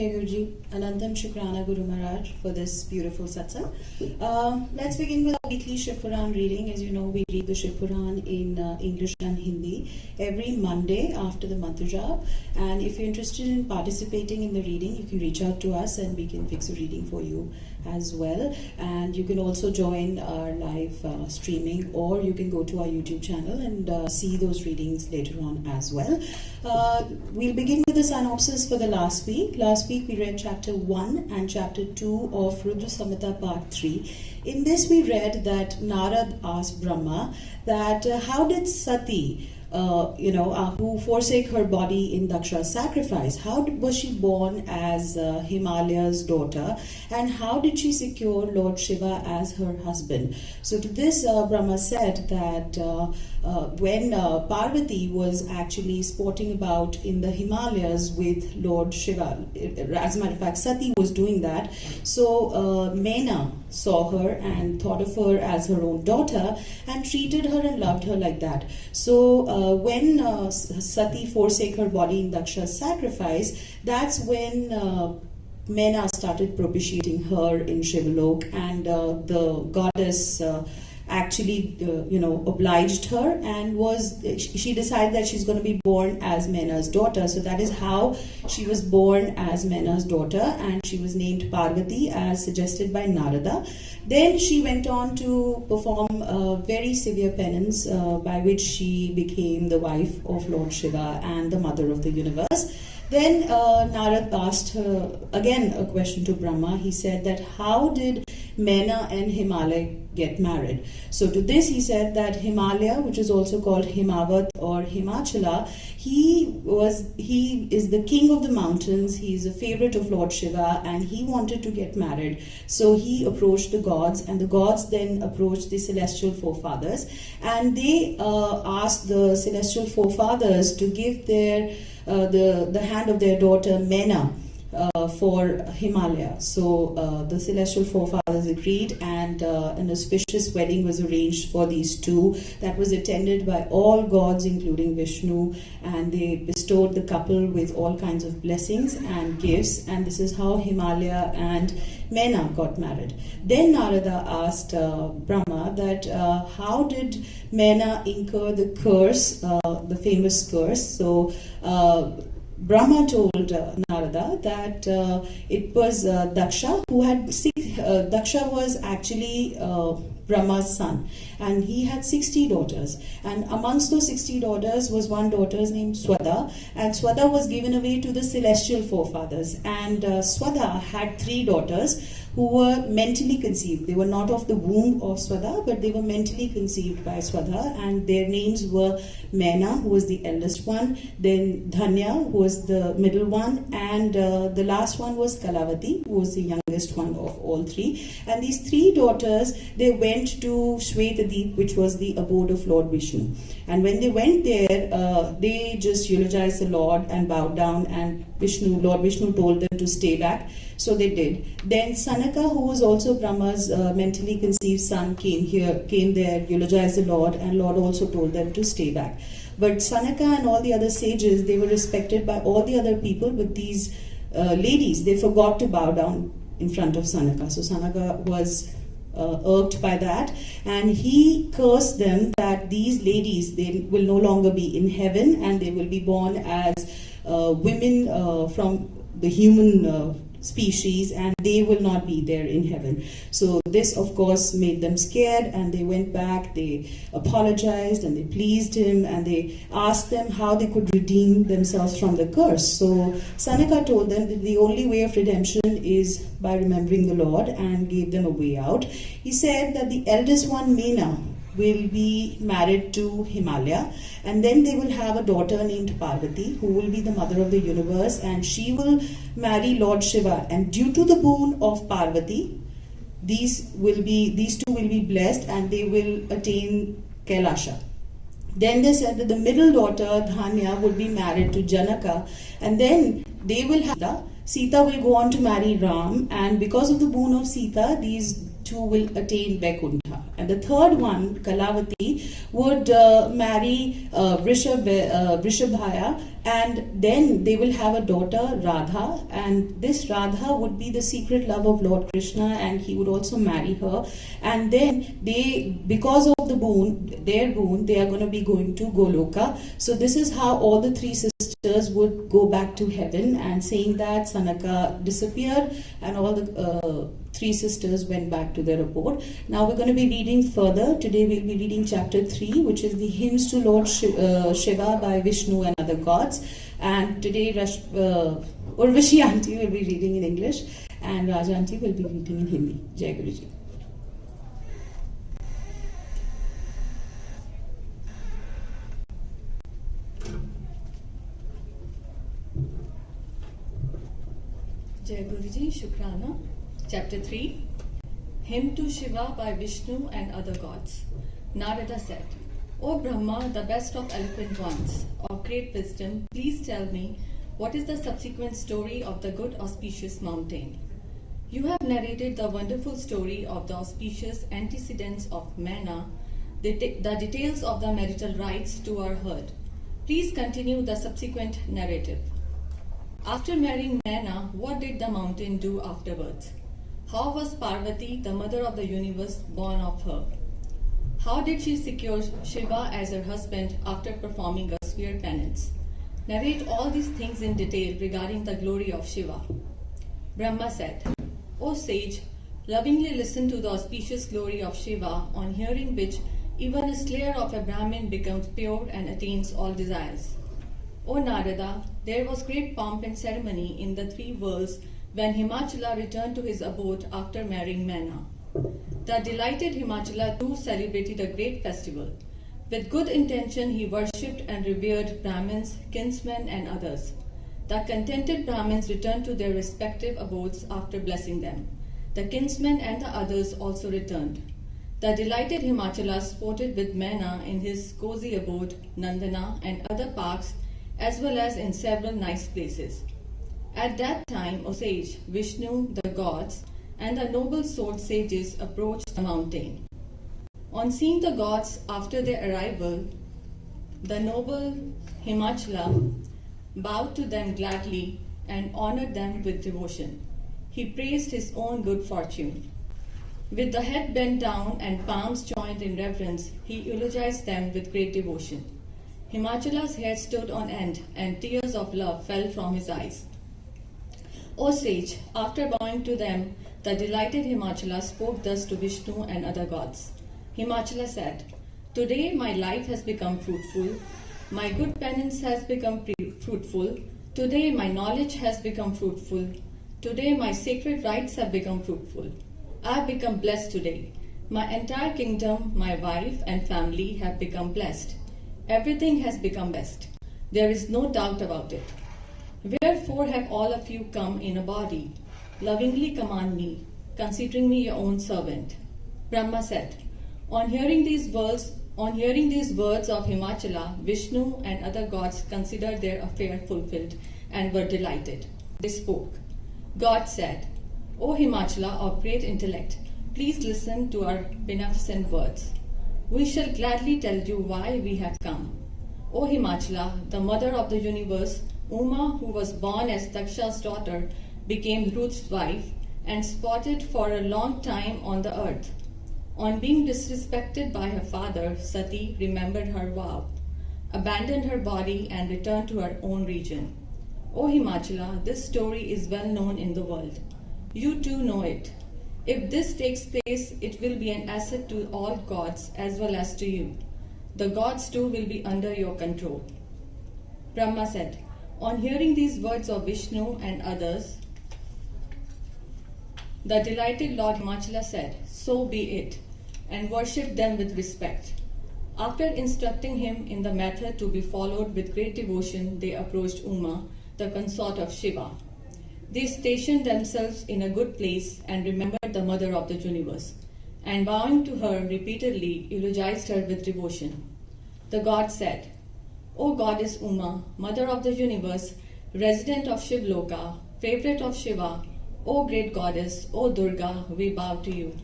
Hey Guruji, Anantam Shukrana Guru Maharaj for this beautiful satsang. Let's begin with our weekly Shivpuran reading. As you know, we read the Shivpuran in English and Hindi every Monday after the mantra jap. And if you're interested in participating in the reading, you can reach out to us and we can fix a reading for you as well. And you can also join our live streaming, or you can go to our YouTube channel and see those readings later on as well. We'll begin with the synopsis for the last week. Last week we read chapter 1 and chapter 2 of Rudra Samhita part 3. In this we read that Narad asked Brahma that how did Sati, who forsake her body in Daksha's sacrifice, how was she born as Himalaya's daughter, and how did she secure Lord Shiva as her husband? So to this Brahma said that when Parvati was actually sporting about in the Himalayas with Lord Shiva, as a matter of fact Sati was doing that, so Mena saw her and thought of her as her own daughter and treated her and loved her like that. So when Sati forsake her body in Daksha's sacrifice, that's when Mena started propitiating her in Shivalok, and the goddess actually obliged her, and she decided that she's going to be born as Mena's daughter. So that is how she was born as Mena's daughter, and she was named Parvati as suggested by Narada. Then she went on to perform a very severe penance by which she became the wife of Lord Shiva and the mother of the universe. Then Narad asked her again a question to Brahma. He said that how did Mena and Himalaya get married? So to this he said that Himalaya, which is also called Himavat or Himachala, he is the king of the mountains. He is a favorite of Lord Shiva, and he wanted to get married. So he approached the gods, and the gods then approached the celestial forefathers, and they asked the celestial forefathers to give their the hand of their daughter Mena for Himalaya. So the celestial forefathers agreed, and an auspicious wedding was arranged for these two that was attended by all gods including Vishnu, and they bestowed the couple with all kinds of blessings and gifts, and this is how Himalaya and Mena got married. Then Narada asked Brahma that how did Mena incur the curse, the famous curse? So Brahma told Narada that it was Daksha who had Daksha was actually Brahma's son, and he had 60 daughters, and amongst those 60 daughters was one daughter named Swada, and Swada was given away to the celestial forefathers, and Swada had 3 daughters who were mentally conceived. They were not of the womb of Swada, but they were mentally conceived by Swada, and their names were Mena, who was the eldest one, then Dhanya, who was the middle one, and the last one was Kalavati, who was the youngest one of all 3. And these 3 daughters, they went to Shwetadeep, which was the abode of Lord Vishnu. And when they went there, they just eulogized the Lord and bowed down, and Lord Vishnu told them to stay back. So they did. Then Sanaka, who was also Brahma's mentally conceived son, came there, eulogized the Lord, and Lord also told them to stay back. But Sanaka and all the other sages, they were respected by all the other people, but these ladies, they forgot to bow down in front of Sanaka. So Sanaka was irked by that, and he cursed them that these ladies, they will no longer be in heaven, and they will be born as women from the human species, and they will not be there in heaven. So this of course made them scared, and they went back, they apologized, and they pleased him, and they asked them how they could redeem themselves from the curse. So Sanaka told them that the only way of redemption is by remembering the Lord, and gave them a way out. He said that the eldest one, Mena, will be married to Himalaya, and then they will have a daughter named Parvati, who will be the mother of the universe, and she will marry Lord Shiva, and due to the boon of Parvati, these two will be blessed, and they will attain Kailasha. Then they said that the middle daughter, Dhanya, would be married to Janaka, and then they will have Sita will go on to marry Ram, and because of the boon of Sita, these two will attain Vaikuntha. And the third one, Kalavati, would marry Vrishabhaya, and then they will have a daughter, Radha, and this Radha would be the secret love of Lord Krishna, and he would also marry her. And then they, because of the boon, their boon, they are going to be going to Goloka. So this is how all the three sisters would go back to heaven, and saying that Sanaka disappeared and all the three sisters went back to their abode. Now we're going to be reading further. Today we'll be reading chapter 3, which is the hymns to Lord Shiva by Vishnu and other gods. And today Urvashi Auntie will be reading in English and Raja Auntie will be reading in Hindi. Jai Guruji. Jai Guruji, Shukrana. Chapter 3, Hymn to Shiva by Vishnu and other gods. Narada said, O Brahma, the best of eloquent ones, of great wisdom, please tell me, what is the subsequent story of the good auspicious mountain? You have narrated the wonderful story of the auspicious antecedents of manna, the details of the marital rites to our herd. Please continue the subsequent narrative. After marrying Manna, what did the mountain do afterwards? How was Parvati, the mother of the universe, born of her? How did she secure Shiva as her husband after performing a severe penance? Narrate all these things in detail regarding the glory of Shiva. Brahma said, O sage, lovingly listen to the auspicious glory of Shiva, on hearing which even a slayer of a Brahmin becomes pure and attains all desires. O Narada, there was great pomp and ceremony in the three worlds when Himachala returned to his abode after marrying Manna. The delighted Himachala too celebrated a great festival. With good intention he worshipped and revered Brahmins, kinsmen and others. The contented Brahmins returned to their respective abodes after blessing them. The kinsmen and the others also returned. The delighted Himachala sported with Manna in his cozy abode, Nandana and other parks, as well as in several nice places. At that time, O sage, Vishnu, the gods, and the noble-souled sages approached the mountain. On seeing the gods after their arrival, the noble Himachala bowed to them gladly and honored them with devotion. He praised his own good fortune. With the head bent down and palms joined in reverence, he eulogized them with great devotion. Himachala's hair stood on end, and tears of love fell from his eyes. O sage, after bowing to them, the delighted Himachala spoke thus to Vishnu and other gods. Himachala said, Today my life has become fruitful, my good penance has become fruitful, today my knowledge has become fruitful, today my sacred rites have become fruitful. I have become blessed today. My entire kingdom, my wife and family have become blessed. Everything has become best. There is no doubt about it. Wherefore have all of you come in a body? Lovingly command me, considering me your own servant. Brahma said, On hearing these words of Himachala, Vishnu and other gods considered their affair fulfilled and were delighted. They spoke. God said, O Himachala of great intellect, please listen to our beneficent words. We shall gladly tell you why we have come. O Himachala, the mother of the universe, Uma, who was born as Daksha's daughter, became Ruth's wife and spotted for a long time on the earth. On being disrespected by her father, Sati remembered her vow, abandoned her body and returned to her own region. O Himachala, this story is well known in the world. You too know it. If this takes place, it will be an asset to all gods as well as to you. The gods too will be under your control. Brahma said, On hearing these words of Vishnu and others, the delighted Lord Himachala said, So be it, and worshipped them with respect. After instructing him in the method to be followed with great devotion, they approached Uma, the consort of Shiva. They stationed themselves in a good place and remembered the mother of the universe, and bowing to her repeatedly, eulogized her with devotion. The god said, O goddess Uma, mother of the universe, resident of Shivloka, favorite of Shiva, O great goddess, O Durga, we bow to you.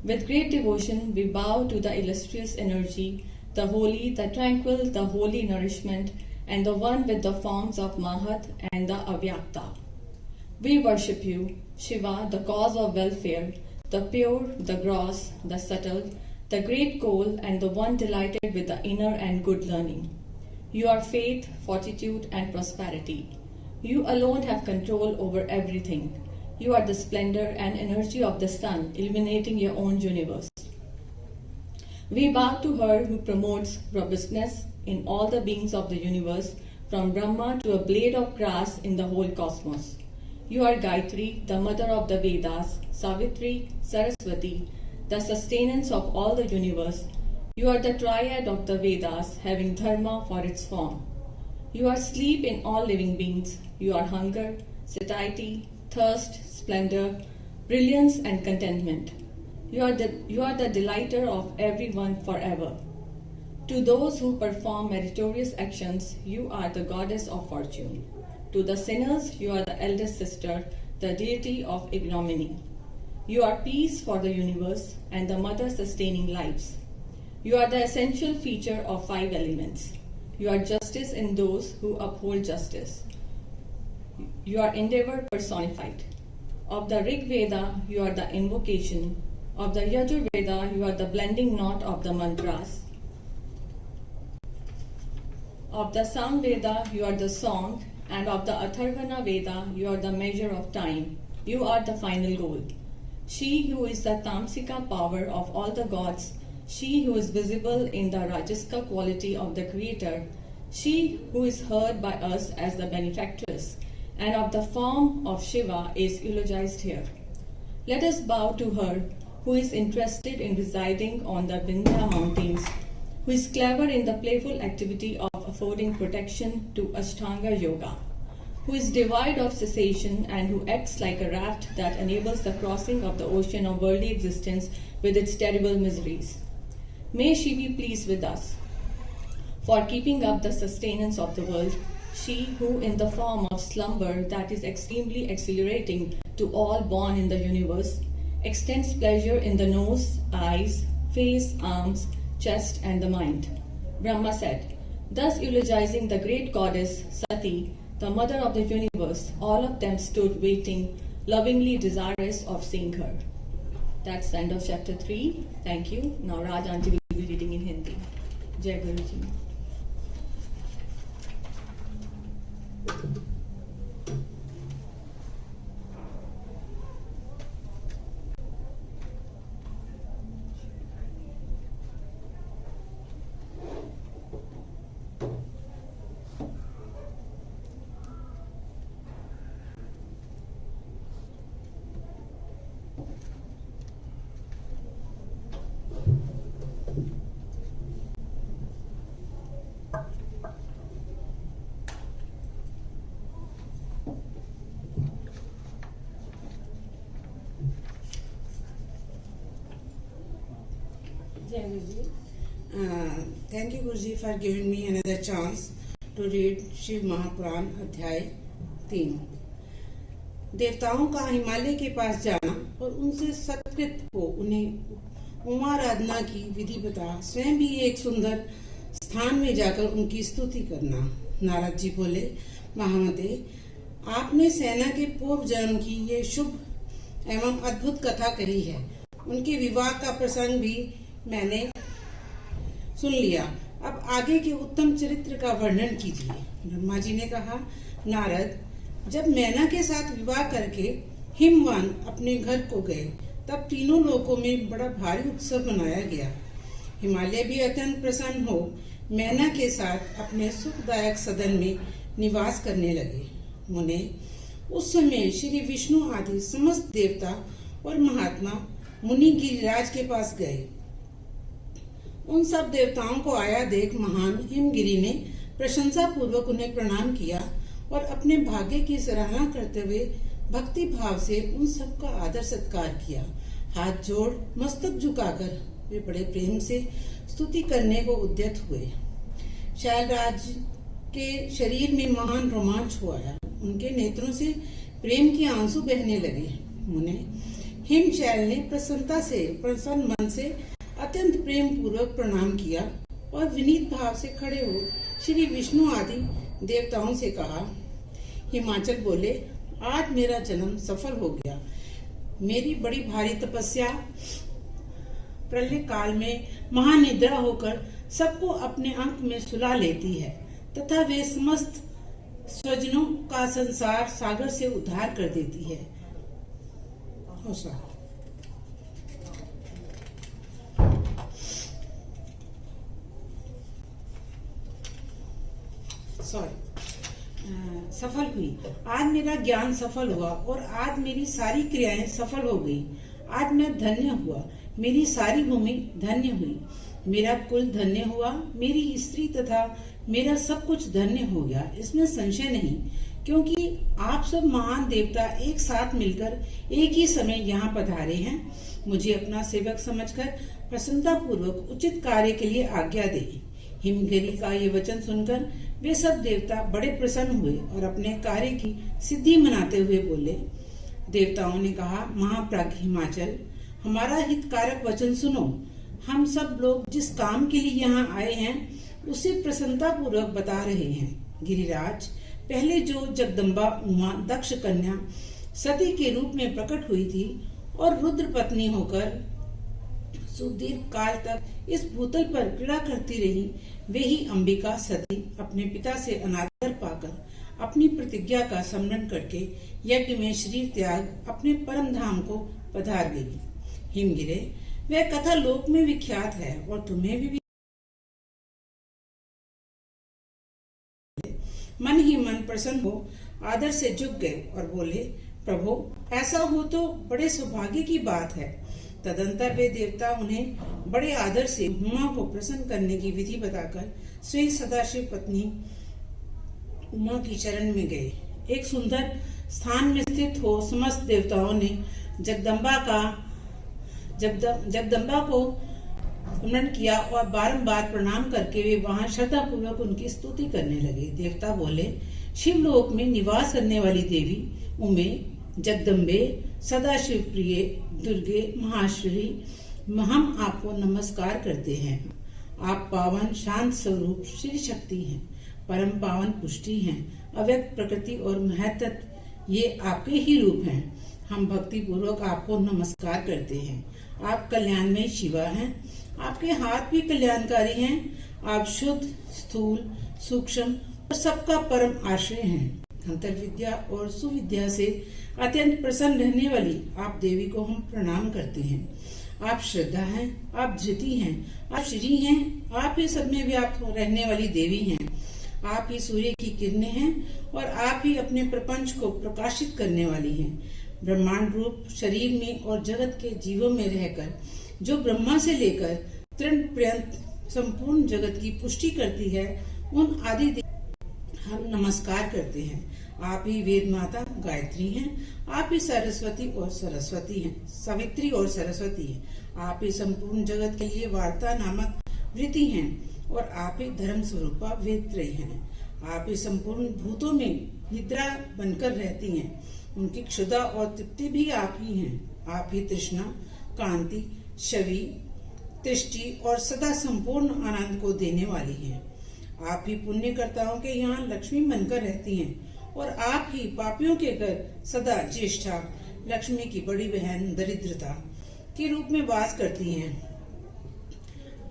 With great devotion, we bow to the illustrious energy, the holy, the tranquil, the holy nourishment, and the one with the forms of Mahat and the Avyakta. We worship you, Shiva, the cause of welfare, the pure, the gross, the subtle, the great goal, and the one delighted with the inner and good learning. You are faith, fortitude, and prosperity. You alone have control over everything. You are the splendor and energy of the sun, illuminating your own universe. We bow to her who promotes robustness in all the beings of the universe, from Brahma to a blade of grass in the whole cosmos. You are Gayatri, the mother of the Vedas, Savitri, Saraswati, the sustenance of all the universe. You are the triad of the Vedas, having dharma for its form. You are sleep in all living beings. You are hunger, satiety, thirst, splendor, brilliance, and contentment. You are the delighter of everyone forever. To those who perform meritorious actions, you are the goddess of fortune. To the sinners, you are the eldest sister, the deity of ignominy. You are peace for the universe and the mother sustaining lives. You are the essential feature of 5 elements. You are justice in those who uphold justice. You are endeavor personified. Of the Rig Veda, you are the invocation. Of the Yajur Veda, you are the blending knot of the mantras. Of the Sam Veda, you are the song. And of the Atharvana Veda, you are the measure of time. You are the final goal. She who is the Tamsika power of all the gods, she who is visible in the Rajaska quality of the Creator, she who is heard by us as the benefactress, and of the form of Shiva is eulogized here. Let us bow to her who is interested in residing on the Vindhya mountains, who is clever in the playful activity of affording protection to Ashtanga Yoga, who is devoid of cessation and who acts like a raft that enables the crossing of the ocean of worldly existence with its terrible miseries. May she be pleased with us for keeping up the sustenance of the world, she who in the form of slumber that is extremely exhilarating to all born in the universe, extends pleasure in the nose, eyes, face, arms, chest, and the mind. Brahma said, thus eulogizing the great goddess Sati, the mother of the universe, all of them stood waiting, lovingly desirous of seeing her. That's the end of chapter 3. Thank you. Now Raj Aunty will be reading in Hindi. Jai Guruji. Thank you, Guruji, for giving me another chance to read Shiv Mahapuran अध्याय 3। देवताओं का हिमालय के पास जाना और उनसे सत्कृत हो उन्हें उमाराधना की विधि बता स्वयं भी एक सुंदर स्थान में जाकर उनकी स्तुति करना। नारद जी बोले, महामते, आपने सेना के पूर्व जन्म की ये शुभ एवं अद्भुत कथा कही है। उनके विवाह का प्रसंग भी मैंने सुन लिया। अब आगे के उत्तम चरित्र का वर्णन कीजिए। ब्रह्मा जी ने कहा, नारद, जब मैना के साथ विवाह करके हिमवान अपने घर को गए, तब तीनों लोकों में बड़ा भारी उत्सव मनाया गया। हिमालय भी अत्यंत प्रसन्न हो मैना के साथ अपने सुखदायक सदन में निवास करने लगे। मुने, उस समय श्री विष्णु आदि समस्त देवता और महात्मा मुनि गिरिराज के पास गए। उन सब देवताओं को आया देख महान हिमगिरी ने प्रशंसा पूर्वक उन्हें प्रणाम किया और अपने भाग्य की सराहना करते हुए भक्ति भाव से उन सब का आदर सत्कार किया। हाथ जोड़ मस्तक झुकाकर वे बड़े प्रेम से स्तुति करने को उद्यत हुए। शैलराज के शरीर में महान रोमांच हो आया। उनके नेत्रों से प्रेम के आंसू बहने लगे। मुने, हिमशैल ने प्रसन्न मन से अत्यंत प्रेम पूर्वक प्रणाम किया और विनीत भाव से खड़े हो श्री विष्णु आदि देवताओं से कहा। हिमाचल बोले, आज मेरा जन्म सफल हो गया। मेरी बड़ी भारी तपस्या प्रलय काल में महानिद्रा होकर सबको अपने अंक में सुला लेती है तथा वे समस्त स्वजनों का संसार सागर से उद्धार कर देती है। सफल हुई। आज मेरा ज्ञान सफल हुआ और आज मेरी सारी क्रियाएं सफल हो गई। आज मैं धन्य हुआ, मेरी सारी भूमि धन्य हुई, मेरा कुल धन्य हुआ, मेरी स्त्री तथा मेरा सब कुछ धन्य हो गया। इसमें संशय नहीं, क्योंकि आप सब महान देवता एक साथ मिलकर एक ही समय यहाँ पधारे हैं। मुझे अपना सेवक समझकर प्रसन्नता पूर्वक उचित कार्य के लिए आज्ञा दे। हिमगिरी का ये वचन सुनकर वे सब देवता बड़े प्रसन्न हुए और अपने कार्य की सिद्धि मनाते हुए बोले। देवताओं ने कहा, महाप्राज्ञ हिमाचल, हमारा हितकारक वचन सुनो। हम सब लोग जिस काम के लिए यहाँ आए हैं उसे प्रसन्नता पूर्वक बता रहे हैं। गिरिराज, पहले जो जगदम्बा उमा दक्ष कन्या सती के रूप में प्रकट हुई थी और रुद्र पत्नी होकर सुदीर्घ काल तक इस भूतल पर क्रीड़ा करती रही, वे ही अंबिका सती अपने पिता से अनादर पाकर अपनी प्रतिज्ञा का स्मरण करके यज्ञ में शरीर त्याग अपने परम धाम को पधार गई। हिमगिरे, वह कथा लोक में विख्यात है और तुम्हें भी मन ही मन प्रसन्न हो आदर से झुक गए और बोले, प्रभु, ऐसा हो तो बड़े सौभाग्य की बात है। तदंतर वे देवता उन्हें बड़े आदर से उमा को प्रसन्न करने की विधि बताकर स्वयं सदाशिव पत्नी उमा की चरण में गए। एक सुंदर स्थान में स्थित हो समस्त देवताओं ने जगदम्बा को स्मरण किया और बारंबार प्रणाम करके वे वहां श्रद्धा पूर्वक उनकी स्तुति करने लगे। देवता बोले, शिवलोक में निवास करने वाली देवी उमे, जगदम्बे, सदाशिव प्रिय, दुर्गे, महाश्वरी, हम आपको नमस्कार करते हैं। आप पावन शांत स्वरूप श्री शक्ति हैं, परम पावन पुष्टि हैं, अव्यक्त प्रकृति और महत्त्व ये आपके ही रूप हैं। हम भक्ति पूर्वक आपको नमस्कार करते हैं। आप कल्याणमय शिवा हैं, आपके हाथ भी कल्याणकारी हैं। आप शुद्ध, स्थूल, सूक्ष्म और सबका परम आश्रय हैं। अंतर विद्या और सुविद्या से अत्यंत प्रसन्न रहने वाली आप देवी को हम प्रणाम करते हैं। आप श्रद्धा हैं, आप धृति हैं, आप श्री हैं, आप ही सब में व्याप्त रहने वाली देवी हैं। आप ही सूर्य की किरणें हैं और आप ही अपने प्रपंच को प्रकाशित करने वाली हैं। ब्रह्मांड रूप शरीर में और जगत के जीवों में रहकर जो ब्रह्मा से लेकर तृण पर्यंत संपूर्ण जगत की पुष्टि करती है, उन आदि हम नमस्कार करते हैं। आप ही वेद माता गायत्री हैं, आप ही सरस्वती और सरस्वती हैं, सावित्री और सरस्वती हैं। आप ही संपूर्ण जगत के लिए वार्ता नामक वृत्ति हैं और आप ही धर्म स्वरूपा वेदत्रयी हैं। आप ही संपूर्ण भूतों में निद्रा बनकर रहती हैं, उनकी क्षुधा और तृप्ति भी आप ही हैं। आप ही तृष्णा, कांति, छवि, दृष्टि और सदा संपूर्ण आनंद को देने वाली हैं। आप ही पुण्यकर्ताओं के यहाँ लक्ष्मी बनकर रहती हैं और आप ही पापियों के घर सदा ज्येष्ठा, लक्ष्मी की बड़ी बहन दरिद्रता के रूप में वास करती हैं।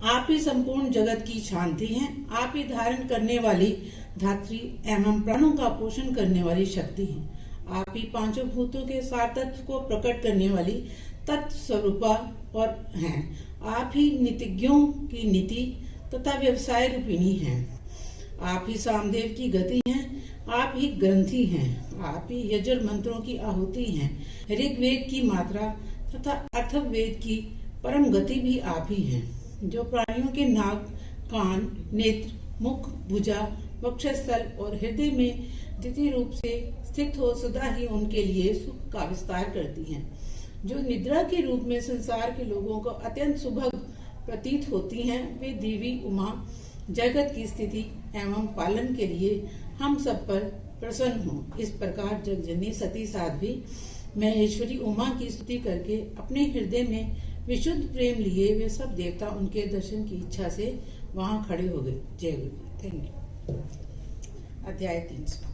आप ही संपूर्ण जगत की शांति हैं। आप ही धारण करने वाली धात्री एवं प्राणों का पोषण करने वाली शक्ति हैं। आप ही पांचों भूतों के सार तत्व को प्रकट करने वाली तत्व स्वरूपा और हैं। आप ही नीतिज्ञों की नीति तथा व्यवसाय रूपिणी हैं। आप ही सामदेव की गति हैं। आप ही ग्रंथि हैं। आप ही यजुर मंत्रों की आहुति हैं। ऋग्वेद की मात्रा तथा अथर्ववेद की परम गति भी आप ही हैं। जो प्राणियों के नाक, कान, नेत्र, मुख, भुजा, वक्षस्थल और हृदय में द्वितीय रूप से स्थित हो सदा ही उनके लिए सुख का विस्तार करती हैं। जो निद्रा के रूप में संसार के लोगों को अत्यंत सुभग प्रतीत होती हैं, वे देवी उमा जगत की स्थिति एवं पालन के लिए हम सब पर प्रसन्न हो। इस प्रकार जगजननी सती साध्वी महेश्वरी उमा की स्तुति करके अपने हृदय में विशुद्ध प्रेम लिए वे सब देवता उनके दर्शन की इच्छा से वहां खड़े हो गए। जय गुरु जी। Thank you. अध्याय 300।